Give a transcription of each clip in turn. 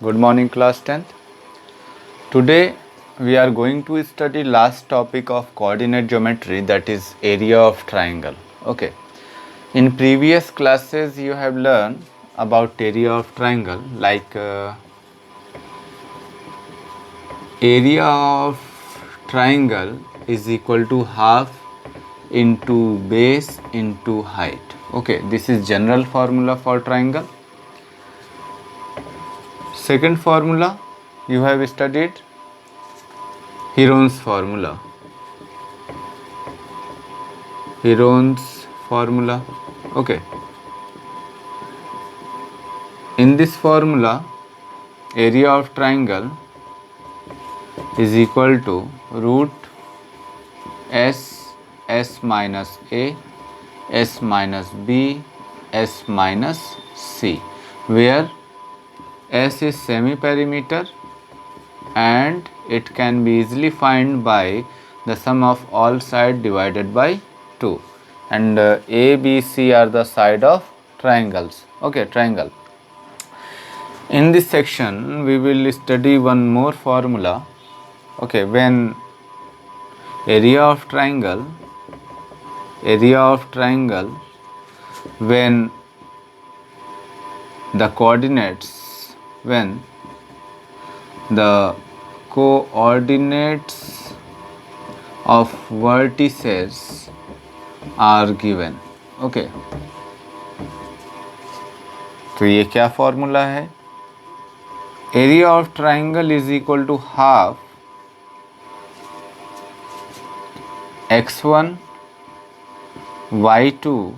Good morning class 10th. Today we are going to study last topic of coordinate geometry, that is area of triangle. Okay. In previous classes you have learned about area of triangle, like area of triangle is equal to half into base into height. Okay, this is general formula for triangle. Second formula you have studied Heron's formula. Heron's formula. Okay. In this formula, area of triangle is equal to root s minus a, s minus b, s minus c, where s is semi-perimeter and it can be easily found by the sum of all sides divided by 2, and a, b, c are the side of triangles. Okay, triangle. In this section we will study one more formula. Okay, when area of triangle when the coordinates of vertices are given. Okay, तो ये क्या formula है? Area of triangle is equal to half x1 y2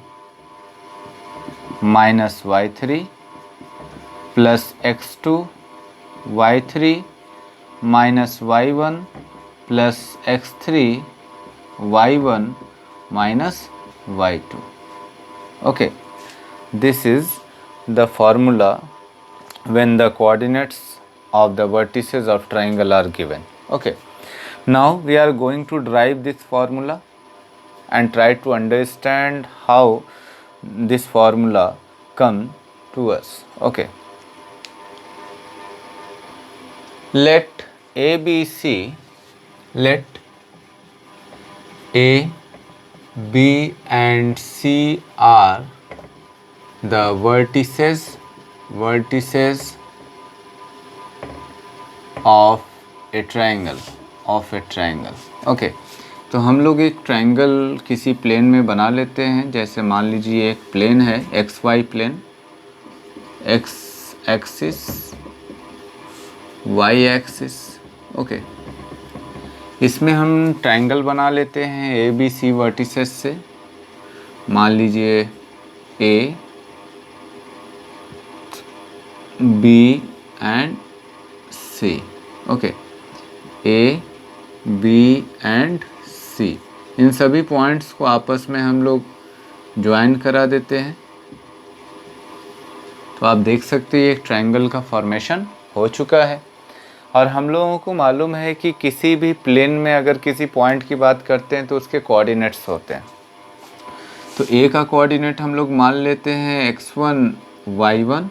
minus y3 plus x2 y3 minus y1 plus x3 y1 minus y2. Okay, this is the formula when the coordinates of the vertices of triangle are given. Okay, now we are going to derive this formula and try to understand how this formula come to us. Okay, let A, B and C are the vertices of a triangle. Okay, तो हम लोग एक triangle किसी plane में बना लेते हैं. जैसे मान लीजिए एक प्लेन है XY plane, X axis Y axis. Okay, इसमें हम ट्रायंगल बना लेते हैं ABC वर्टिसेस से. मान लीजिए A, B and C. Okay, A, B and C, इन सभी पॉइंट्स को आपस में हम लोग ज्वाइन करा देते हैं. तो आप देख सकते हैं एक ट्रायंगल का फॉर्मेशन हो चुका है. और हम लोगों को मालूम है कि किसी भी प्लेन में अगर किसी पॉइंट की बात करते हैं तो उसके कोऑर्डिनेट्स होते हैं. तो A का कोऑर्डिनेट हम लोग मान लेते हैं x1 y1,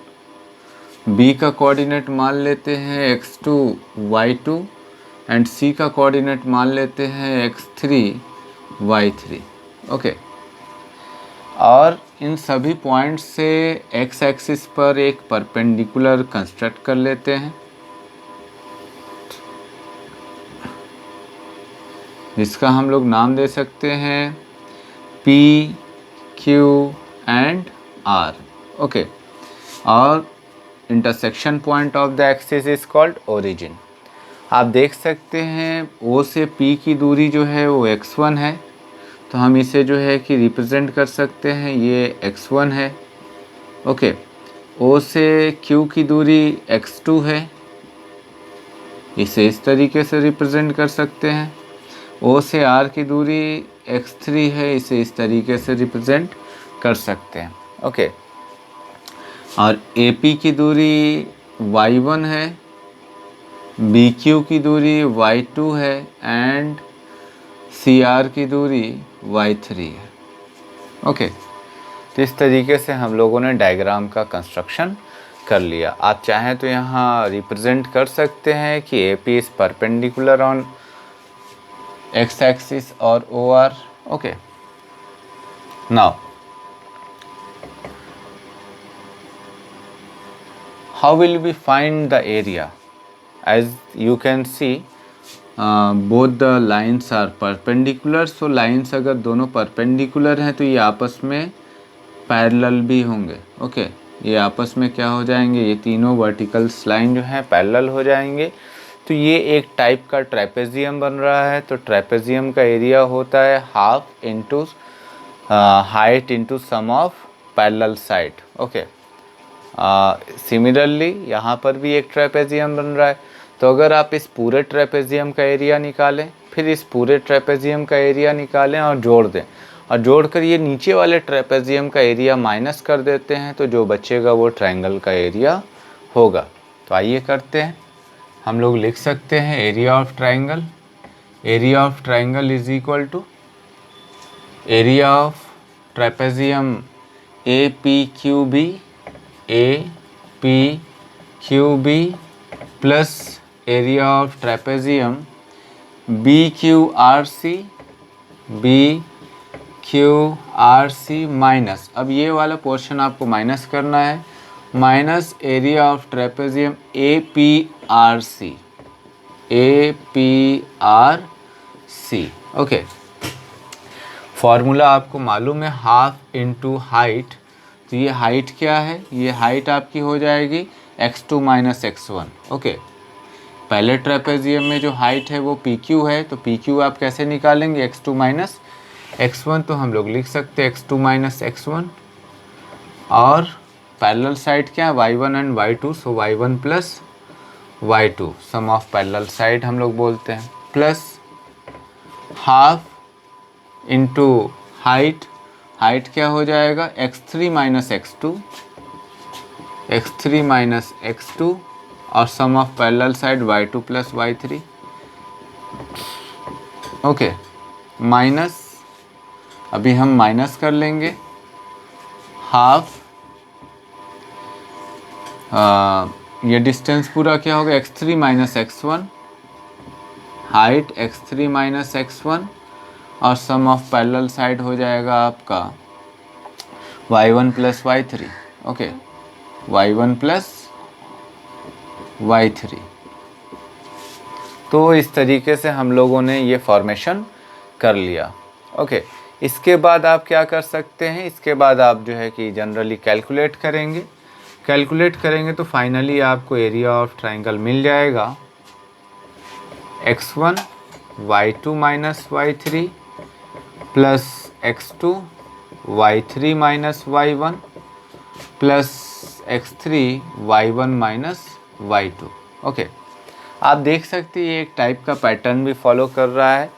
B का कोऑर्डिनेट मान लेते हैं x2 y2 एंड C का कोऑर्डिनेट मान लेते हैं x3 y3. ओके, और इन सभी पॉइंट्स से x एक्सिस पर एक परपेंडिकुलर कंस्ट्रक्ट कर लेते हैं, जिसका हम लोग नाम दे सकते हैं P, Q and R. Okay, और intersection point of the axis is called origin. आप देख सकते हैं O से P की दूरी जो है वो x1 है, तो हम इसे जो है कि रिप्रेजेंट कर सकते हैं, ये x1 है. ओके, O से Q की दूरी x2 है, इसे इस तरीके से रिप्रेजेंट कर सकते हैं. O से R की दूरी x3 है, इसे इस तरीके से रिप्रेजेंट कर सकते हैं. ओके, और AP की दूरी y1 है, BQ की दूरी y2 है एंड CR की दूरी y3 है. ओके, तो इस तरीके से हम लोगों ने डायग्राम का कंस्ट्रक्शन कर लिया। आप चाहें तो यहाँ रिप्रेजेंट कर सकते हैं कि A P is perpendicular on x axis और O R. Okay, now how will we find the area? As you can see, both the lines are perpendicular, so lines अगर दोनों perpendicular हैं तो ये आपस में पैरेलल भी होंगे। ओके, ये आपस में क्या हो जाएंगे, ये तीनों वर्टिकल्स लाइन जो है पैरेलल हो जाएंगे। तो ये एक टाइप का ट्रेपेजियम बन रहा है। तो ट्रेपेजियम का एरिया होता है half into height into sum of parallel side. Okay, similarly यहाँ पर भी एक ट्रेपेजियम बन रहा है। तो अगर आप इस पूरे ट्रेपेजियम का एरिया निकालें, फिर इस पूरे ट्रेपेजियम का एरिया निकालें और जोड़ दें, और जोड़कर ये नीचे वाले ट्रेपेजियम का एरिया माइनस कर देते हैं, तो जो बचेगा वो ट्रायंगल का एरिया होगा। तो आइए करते हैं। हम लोग लिख सकते हैं area of triangle, area of triangle is equal to area of trapezium A P Q B, A P Q B plus area of trapezium B Q R C, B Q R C minus, अब ये वाला portion आपको minus करना है, minus area of trapezium A P R C, A P R C. Okay, formula आपको मालूम है half into height. तो ये हाइट क्या है, ये हाइट आपकी हो जाएगी x2 माइनस x1। ओके, पहले ट्रेपेजियम में जो हाइट है वो PQ है, तो PQ आप कैसे निकालेंगे, x2 माइनस x1। तो हम लोग लिख सकते हैं x2 माइनस x1, और पैरेलल साइड क्या है y1 and y2, so y1 plus y2 sum of parallel side हम लोग बोलते हैं, plus half into height, height क्या हो जाएगा x3 minus x2, x3 minus x2, और sum of parallel side y2 plus y3। Okay, minus, अभी हम माइनस कर लेंगे हाफ, ये डिस्टेंस पूरा क्या होगा x3 minus x1, height x3 minus x1, और सम ऑफ पैरेलल साइड हो जाएगा आपका y1 plus y3। Okay, y1 plus y3। तो इस तरीके से हम लोगों ने ये फॉर्मेशन कर लिया। ओके, इसके बाद आप क्या कर सकते हैं, इसके बाद आप जो है कि जनरली कैलकुलेट करेंगे। कैलकुलेट करेंगे तो फाइनली आपको एरिया ऑफ ट्रायंगल मिल जाएगा x1 y2 minus y3 plus x2 y3 minus y1 plus x3 y1 minus y2। Okay, आप देख सकते हैं ये एक टाइप का पैटर्न भी फॉलो कर रहा है।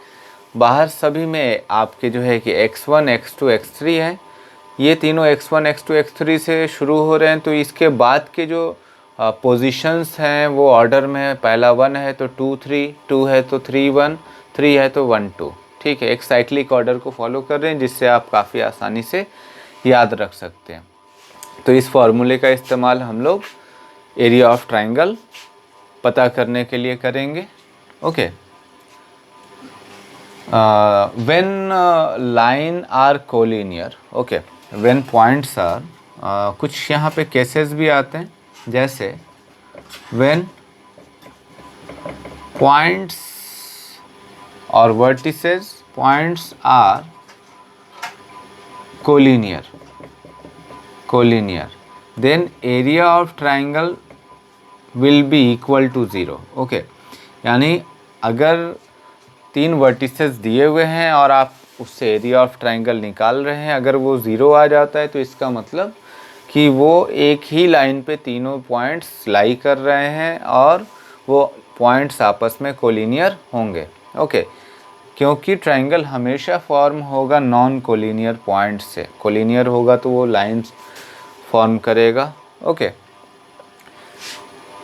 बाहर सभी में आपके जो है कि x1 x2 x3 है, ये तीनों x1 x2 x3 से शुरू हो रहे हैं। तो इसके बाद के जो पोजीशंस हैं वो ऑर्डर में है, पहला 1 है तो 2 3, 2 है तो 3 1, 3 है तो 1 2। ठीक है, एक साइक्लिक ऑर्डर को फॉलो कर रहे हैं, जिससे आप काफ़ी आसानी से याद रख सकते हैं। तो इस फॉर्मूले का इस्तेमाल हम लोग एरिया ऑफ ट्रायंगल पता करने के लिए करेंगे। Okay, when line are collinear, okay, when points are, कुछ यहाँ पे केसेस भी आते हैं, जैसे व्हेन पॉइंट्स और vertices points are collinear, then area of triangle will be equal to 0। Okay, यानी अगर 3 वर्टिसेस दिए हुए हैं और आप उससे एरिया ऑफ ट्रायंगल निकाल रहे हैं, अगर वो 0 आ जाता है तो इसका मतलब कि वो एक ही लाइन पे तीनों पॉइंट्स लाई कर रहे हैं और वो पॉइंट्स आपस में कोलिनियर होंगे। ओके, क्योंकि ट्रायंगल हमेशा फॉर्म होगा नॉन कोलिनियर पॉइंट से, कोलिनियर होगा तो वो लाइंस फॉर्म करेगा। ओके,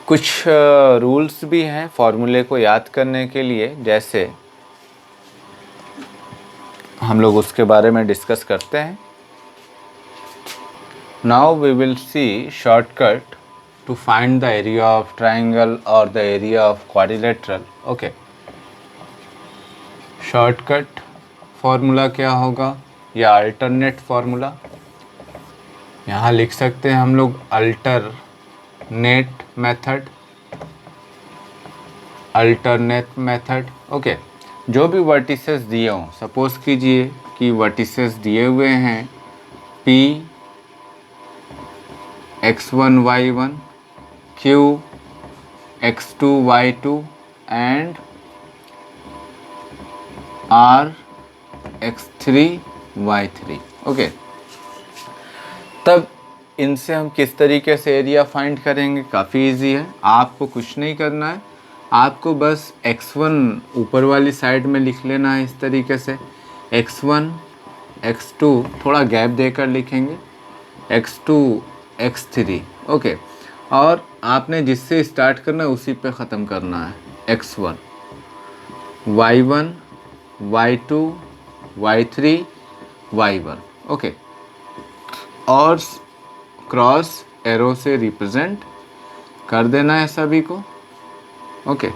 कुछ रूल्स भी हैं फॉर्मूले को याद करने के लिए, जैसे हम लोग उसके बारे में डिस्कस करते हैं। Now we will see shortcut to find the area of triangle or the area of quadrilateral. Okay, shortcut formula क्या होगा या अल्टरनेट फॉर्मूला, यहाँ लिख सकते हैं हम लोग अल्टरनेट मेथड. ओके, जो भी वर्टिसेस दिए हों, सपोज कीजिए कि वर्टिसेस दिए हुए हैं P x1 y1, Q x2 y2 and R x3 y3. Okay, तब इनसे हम किस तरीके से एरिया फाइंड करेंगे? काफ़ी इजी है, आपको कुछ नहीं करना है, आपको बस x1 ऊपर वाली साइड में लिख लेना है इस तरीके से, x1 x2 थोड़ा गैप देकर लिखेंगे, x2 x3. ओके, और आपने जिससे स्टार्ट करना है उसी पे ख़त्म करना है, x1 y1 y2 y3 y1. Okay, और क्रॉस एरो से रिप्रेजेंट कर देना है सभी को. ओके,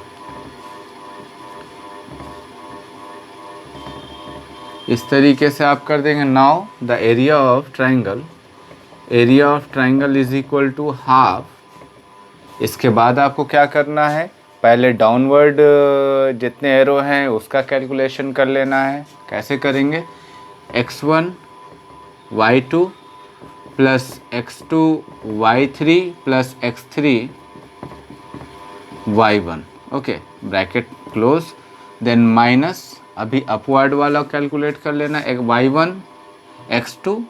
इस तरीके से आप कर देंगे. Now the area of triangle is equal to half. इसके बाद आपको क्या करना है? पहले डाउनवर्ड जितने एरो हैं उसका कैलकुलेशन कर लेना है. कैसे करेंगे? x1 y2 plus x2 y3 plus x3 y1. Okay, bracket close, then minus, अभी अपवर्ड वाला कैलकुलेट कर लेना, एक y1 x2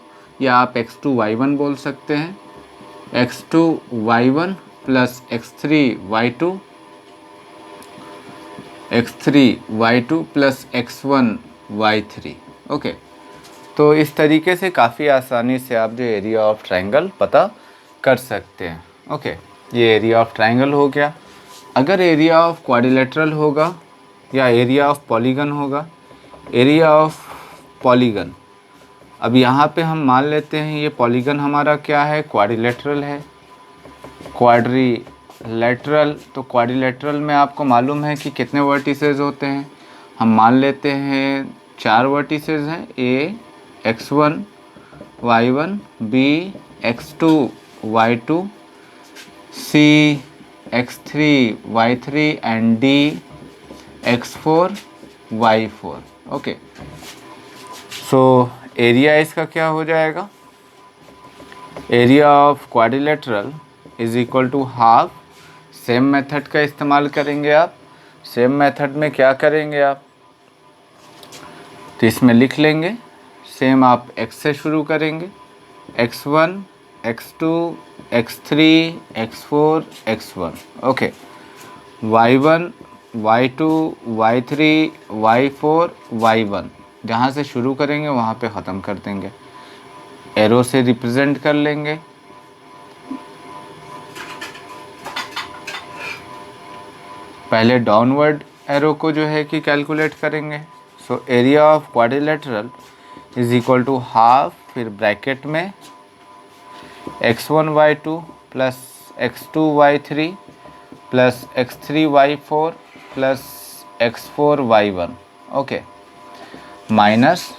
या आप x2 y1 बोल सकते हैं, x2 y1 plus x3 y2 plus x1 y3. Okay, तो इस तरीके से काफ़ी आसानी से आप जो एरिया ऑफ ट्रायंगल पता कर सकते हैं. ओके, ये एरिया ऑफ ट्रायंगल हो गया. अगर एरिया ऑफ क्वाड्रिलेटरल होगा या एरिया ऑफ पॉलीगन होगा, एरिया ऑफ पॉलीगन, अब यहाँ पे हम मान लेते हैं ये पॉलीगन हमारा क्या है? क्वाड्रिलेटरल है. क्वाड्रिलेटरल, तो क्वाड्रिलेटरल में आपको मालूम है कि कितने वर्टिसेस होते हैं. हम मान लेते हैं 4 वर्टिसेस हैं, A x1 y1, B x2 y2, C x3 y3 and D x4 y4. Okay, so area इसका क्या हो जाएगा? Area of quadrilateral is equal to half. Same method का इस्तेमाल करेंगे आप. सेम मेथड में क्या करेंगे आप? तो इसमें लिख लेंगे, सेम आप x से शुरू करेंगे, x1 x2 x3 x4 x1. Okay, y1 y2 y3 y4 y1, जहाँ से शुरू करेंगे वहाँ पे ख़त्म कर देंगे, एरो से रिप्रेजेंट कर लेंगे. पहले डाउनवर्ड एरो को जो है कि कैलकुलेट करेंगे. So area of quadrilateral is equal to half, फिर ब्रैकेट में x1 y2 plus x2 y3 plus x3 y4 plus x4 y1. Okay, minus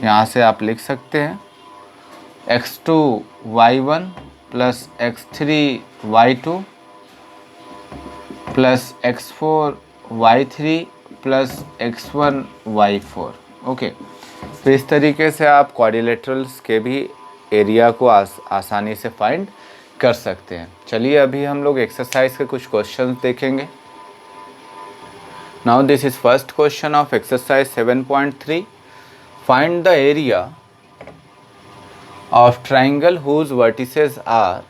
यहाँ से आप लिख सकते हैं x2 y1 plus x3 y2 plus x4 y3 plus x1 y4. Okay, तो इस तरीके से आप क्वाड्रिलेटरल्स के भी एरिया को आसानी से फाइंड कर सकते हैं. चलिए अभी हम लोग एक्सरसाइज के कुछ क्वेश्चंस देखेंगे. Now this is first question of exercise 7.3. Find the area of triangle whose vertices are,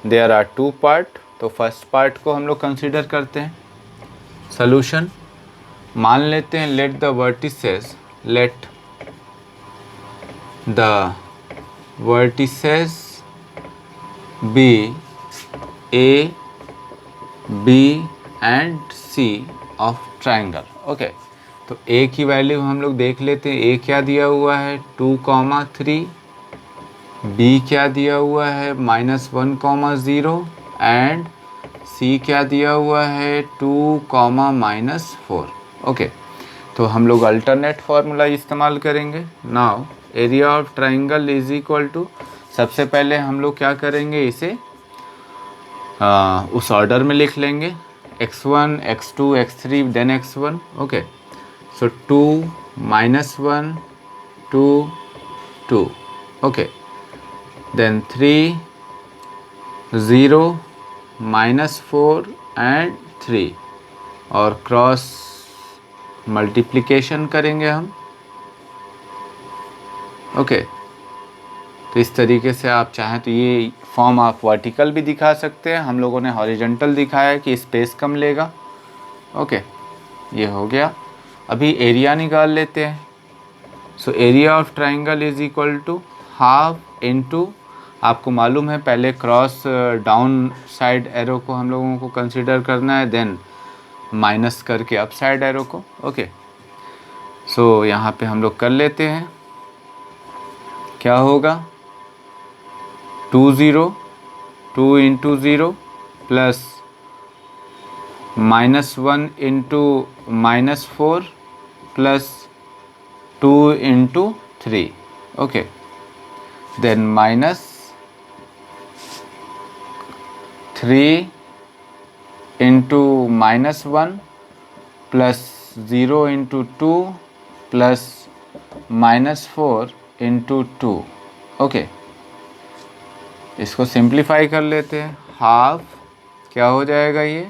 there are 2 part. तो फर्स्ट पार्ट को हम लोग कंसीडर करते हैं. सॉल्यूशन, मान लेते हैं let the vertices be A, B and C of triangle. Okay, तो ए की वैल्यू हम लोग देख लेते हैं। ए क्या दिया हुआ है 2,3, बी क्या दिया हुआ है -1,0 एंड सी क्या दिया हुआ है 2,-4। ओके, तो हम लोग अल्टरनेट फार्मूला इस्तेमाल करेंगे। Now area of triangle is equal to, सबसे पहले हम लोग क्या करेंगे, इसे उस ऑर्डर में लिख लेंगे, x1 x2 x3 then x1। Okay, so 2 -1 2 2, okay, then 3 0 -4 and 3, और क्रॉस मल्टीप्लिकेशन करेंगे हम। ओके, तो इस तरीके से आप चाहें तो ये फॉर्म आप वर्टिकल भी दिखा सकते हैं, हम लोगों ने हॉरिजॉन्टल दिखाया है कि स्पेस कम लेगा। ओके, ये हो गया। अभी एरिया निकाल लेते हैं। So area of triangle is equal to half into, आपको मालूम है पहले क्रॉस डाउन साइड एरो को हम लोगों को कंसीडर करना है, देन माइनस करके अप साइड एरो को। ओके, सो यहाँ पे हम लोग कर लेते हैं। क्या होगा 2 0 2 into 0 plus -1 into -4 plus 2 into 3। Okay, then -3 into -1 plus 0 into 2 plus -4 into 2। Okay, इसको सिंप्लीफाई कर लेते हैं। हाफ क्या हो जाएगा, ये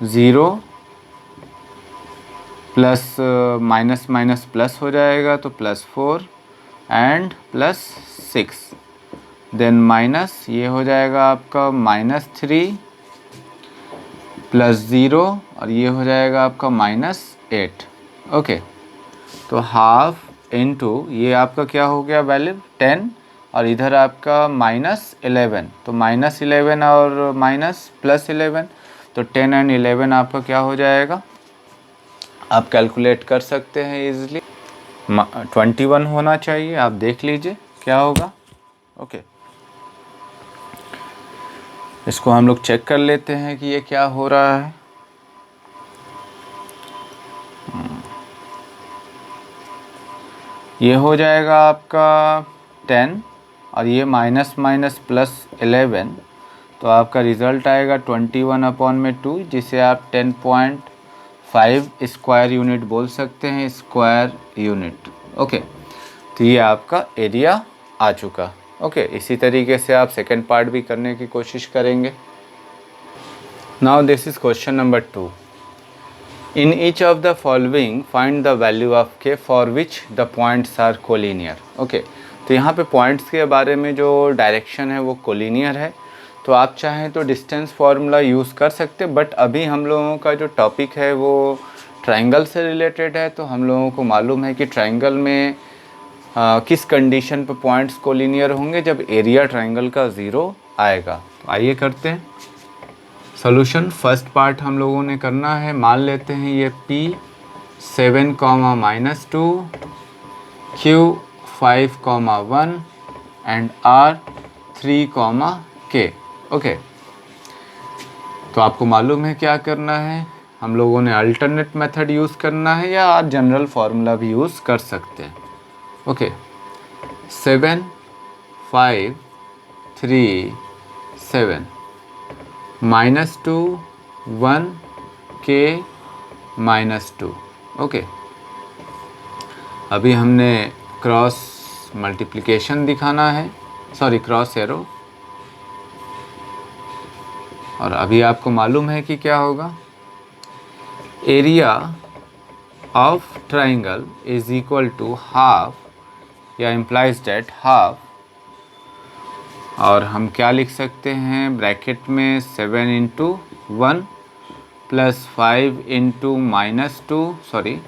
0 प्लस माइनस माइनस प्लस हो जाएगा, तो +4 एंड +6, देन माइनस ये हो जाएगा आपका -3 प्लस 0, और ये हो जाएगा आपका -8। ओके, तो हाफ इनटू ये आपका क्या हो गया वैल्यू 10, और इधर आपका -11, तो -11 और +11, तो 10 एंड 11 आपका क्या हो जाएगा, आप कैलकुलेट कर सकते हैं इजीली। 21 होना चाहिए, आप देख लीजिए क्या होगा। ओके, इसको हम लोग चेक कर लेते हैं कि ये क्या हो रहा है। ये हो जाएगा आपका 10, और ये माइनस माइनस +11, तो आपका रिज़ल्ट आएगा 21/2, जिसे आप 10.5 स्क्वायर यूनिट बोल सकते हैं, स्क्वायर यूनिट। ओके, तो ये आपका एरिया आ चुका। ओके, इसी तरीके से आप सेकेंड पार्ट भी करने की कोशिश करेंगे। Now this is question number 2। In each of the following find the value of k for which the points are collinear। Okay, तो यहाँ पे पॉइंट्स के बारे में जो डायरेक्शन है वो कोलिनियर है, तो आप चाहें तो डिस्टेंस फार्मूला यूज़ कर सकते हैं, बट अभी हम लोगों का जो टॉपिक है वो ट्राइंगल से रिलेटेड है, तो हम लोगों को मालूम है कि ट्राइंगल में किस कंडीशन पे पॉइंट्स कोलिनियर होंगे, जब एरिया ट्राइंगल का 0 आएगा। तो आइए करते हैं सोल्यूशन। फर्स्ट पार्ट हम लोगों ने करना है, मान लेते हैं ये P 7, -2, Q 5, 1 and R 3, K। Okay, तो आपको मालूम है क्या करना है, हम लोगों ने अल्टरनेट मेथड यूज़ करना है, या आप जनरल फार्मूला भी यूज़ कर सकते हैं। Okay, 7 5 3 7 -2 1 K -2। ओके, अभी हमने क्रॉस मल्टीप्लिकेशन दिखाना है, सॉरी क्रॉस एरो, और अभी आपको मालूम है कि क्या होगा, area of triangle is equal to half, या इम्प्लाइज दैट हाफ, और हम क्या लिख सकते हैं ब्रैकेट में 7 into 1 plus 5 into -2, sorry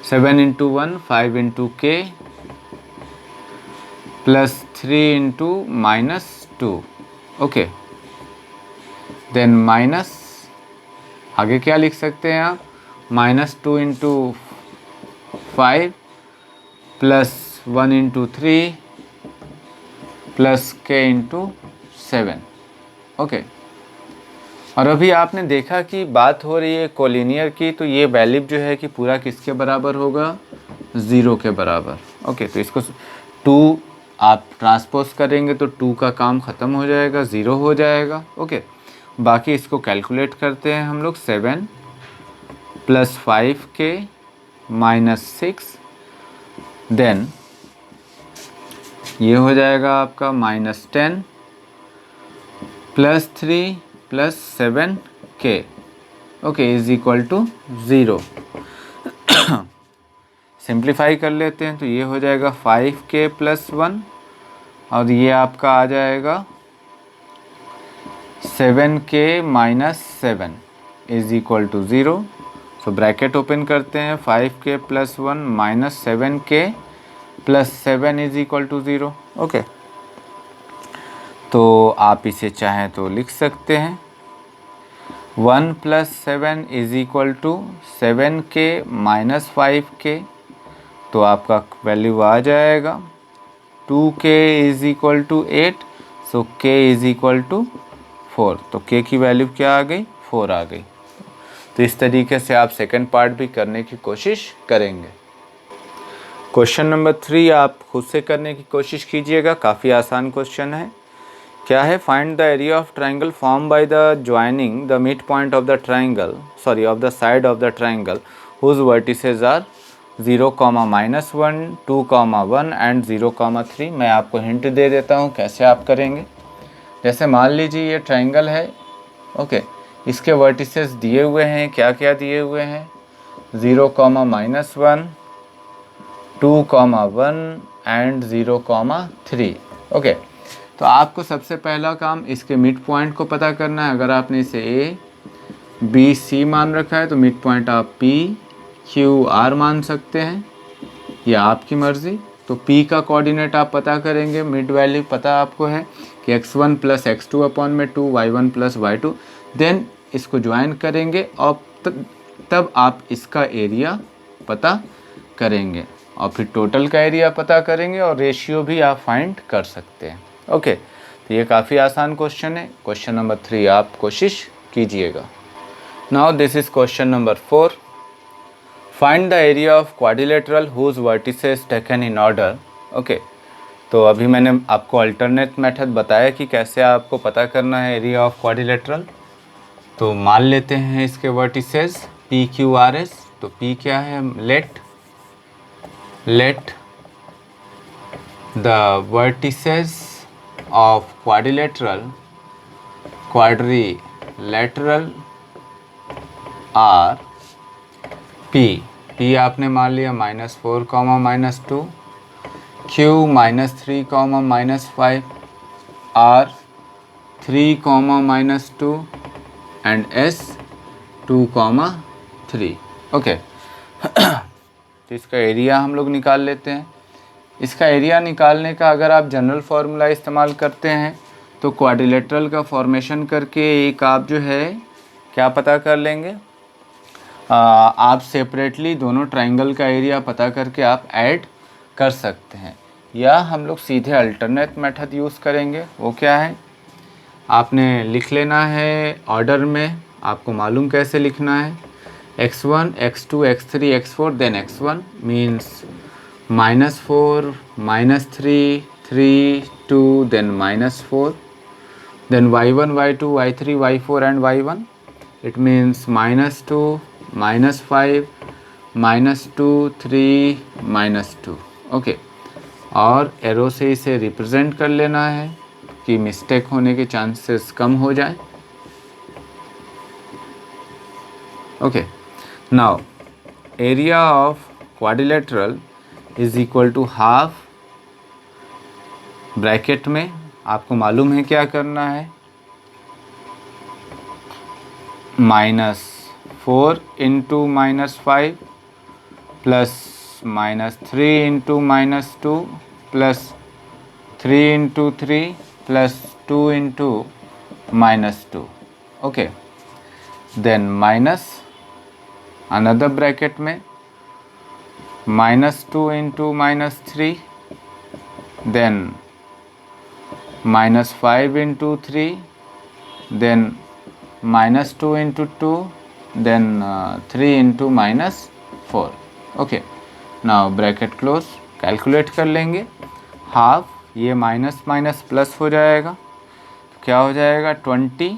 7 into 1 5 into K plus 3 into -2। Okay, then minus, आगे क्या लिख सकते हैं आप -2 into 5 plus 1 into 3 plus k into 7। Okay, और अभी आपने देखा कि बात हो रही है कोलिनियर की, तो ये वैल्यू जो है कि पूरा किसके बराबर होगा, 0 के बराबर। ओके, तो इसको 2 आप ट्रांसपोज करेंगे तो 2 का काम ख़त्म हो जाएगा, 0 हो जाएगा। ओके, बाकी इसको कैलकुलेट करते हैं हम लोग। 7 प्लस 5k माइनस 6, देन ये हो जाएगा आपका -10 plus 3 plus 7k, okay, is equal to 0। Simplify कर लेते हैं तो ये हो जाएगा 5k प्लस 1, और ये आपका आ जाएगा 7k minus 7 is equal to 0। So bracket open करते हैं, 5k plus 1 minus 7k plus 7 is equal to 0। Okay, तो आप इसे चाहें तो लिख सकते हैं 1 plus 7 is equal to 7k minus 5k, तो आपका वैल्यू आ जाएगा 2k is equal to 8, so k is equal to 4। तो k की वैल्यू क्या आ गई, 4 आ गई। तो इस तरीके से आप सेकंड पार्ट भी करने की कोशिश करेंगे। क्वेश्चन नंबर 3 आप खुद से करने की कोशिश कीजिएगा, काफ़ी आसान क्वेश्चन है। क्या है, find the area of triangle form by the joining the mid point of the triangle, sorry of the side of the triangle whose vertices are 0, -1, 2, 1 and 0, 3। मैं आपको हिंट दे देता हूँ कैसे आप करेंगे। जैसे मान लीजिए ये ट्राइंगल है, ओके, इसके वर्टिसेस दिए हुए हैं, क्या क्या दिए हुए हैं, 0, -1, 2, 1 एंड 0, 3। ओके, तो आपको सबसे पहला काम इसके मिड पॉइंट को पता करना है। अगर आपने इसे A B C मान रखा है तो मिड पॉइंट आप P Q R मान सकते हैं, या आपकी मर्ज़ी। तो P का कोऑर्डिनेट आप पता करेंगे, मिड वैल्यू पता आपको है कि x1 प्लस x2 अपॉन में 2, y1 प्लस y2। देन इसको ज्वाइन करेंगे और तब आप इसका एरिया पता करेंगे, और फिर टोटल का एरिया पता करेंगे, और रेशियो भी आप फाइंड कर सकते हैं। ओके, तो ये काफ़ी आसान क्वेश्चन है। क्वेश्चन नंबर 3 आप कोशिश कीजिएगा। Now this is question number 4। Find the area of quadrilateral whose vertices taken in order. Okay, तो अभी मैंने आपको अल्टरनेट मेथड बताया कि कैसे आपको पता करना है एरिया ऑफ क्वाड्रिलेटरल। तो मान लेते हैं इसके vertices P Q R S। तो P क्या है, let the vertices of quadrilateral are P आपने मान लिया -4, -2, Q -3, -5, R 3, -2 and S 2, 3। Okay, तो इसका एरिया हम लोग निकाल लेते हैं। इसका एरिया निकालने का अगर आप जनरल फार्मूला इस्तेमाल करते हैं तो क्वाड्रिलेटरल का फॉर्मेशन करके एक आप जो है क्या पता कर लेंगे, आप सेपरेटली दोनों ट्राइंगल का एरिया पता करके आप ऐड कर सकते हैं, या हम लोग सीधे अल्टरनेट मेथड यूज़ करेंगे। वो क्या है, आपने लिख लेना है ऑर्डर में, आपको मालूम कैसे लिखना है, x1, x2, x3, x4, then x1 means -4, -3, 3, 2, then -4, then y1, y2, y3, y4 and y1, it means -2, -5, -2, 3, -2। Okay, और एरो से इसे रिप्रेजेंट कर लेना है कि मिस्टेक होने के चांसेस कम हो जाए। Okay, now area of quadrilateral is equal to half, bracket में आपको मालूम है क्या करना है, -4 into -5 plus -3 into -2 plus 3 into 3 plus 2 into -2। Okay, then another bracket में -2 into -3, then -5 into 3, then -2 into 2, then 3 into -4। Okay, now bracket close. Calculate कर लेंगे हाफ, ये माइनस माइनस प्लस हो जाएगा, तो क्या हो जाएगा 20,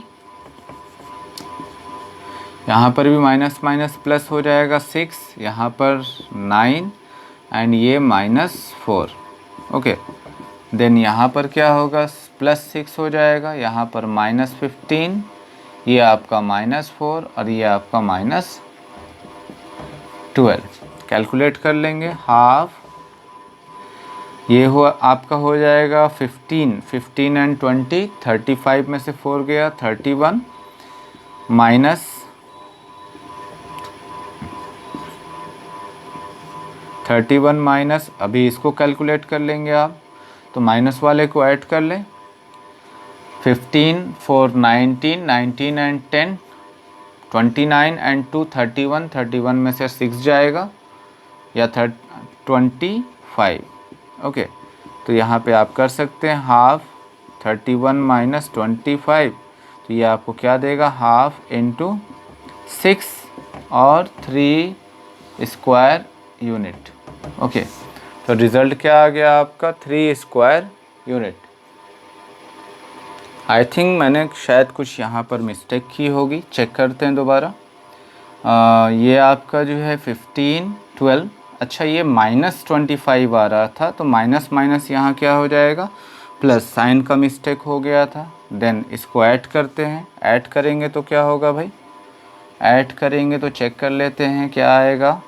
यहाँ पर भी माइनस माइनस प्लस हो जाएगा 6, यहाँ पर 9 एंड ये -4। ओके, देन यहाँ पर क्या होगा +6 हो जाएगा, यहाँ पर -15, ये आपका -4 और ये आपका -12। कैलकुलेट कर लेंगे हाफ, ये हुआ आपका हो जाएगा 15 एंड 20, 35 में से 4 गया 31, माइनस 31 माइनस, अभी इसको कैलकुलेट कर लेंगे आप, तो माइनस वाले को ऐड कर लें। 15 4 19, 19 एंड 10 29 एंड 2 31, 31 में से 6 जाएगा या 25। ओके, तो यहाँ पे आप कर सकते हैं हाफ 31 माइनस 25, तो ये आपको क्या देगा हाफ इंटू 6 और 3 स्क्वायर यूनिट। ओके, तो रिज़ल्ट क्या आ गया आपका 3 स्क्वायर यूनिट। आई थिंक मैंने शायद कुछ यहाँ पर मिस्टेक की होगी, चेक करते हैं दोबारा। ये आपका जो है 15 12, अच्छा ये -25 आ रहा था, तो माइनस माइनस यहाँ क्या हो जाएगा प्लस, साइन का मिस्टेक हो गया था। देन इसको ऐड करते हैं, ऐड करेंगे तो क्या होगा भाई, ऐड करेंगे तो चेक कर लेते हैं क्या आएगा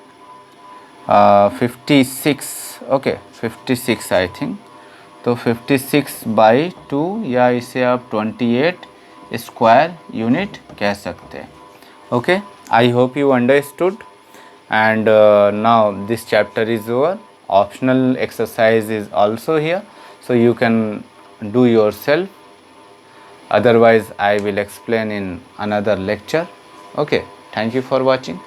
56। ओके 56 आई थिंक, तो 56/2 या इसे आप 28 स्क्वायर यूनिट कह सकते हैं। Okay, I hope you understood and now this chapter is over. Optional exercise is also here, so you can do yourself, otherwise I will explain in another lecture. Okay, thank you for watching.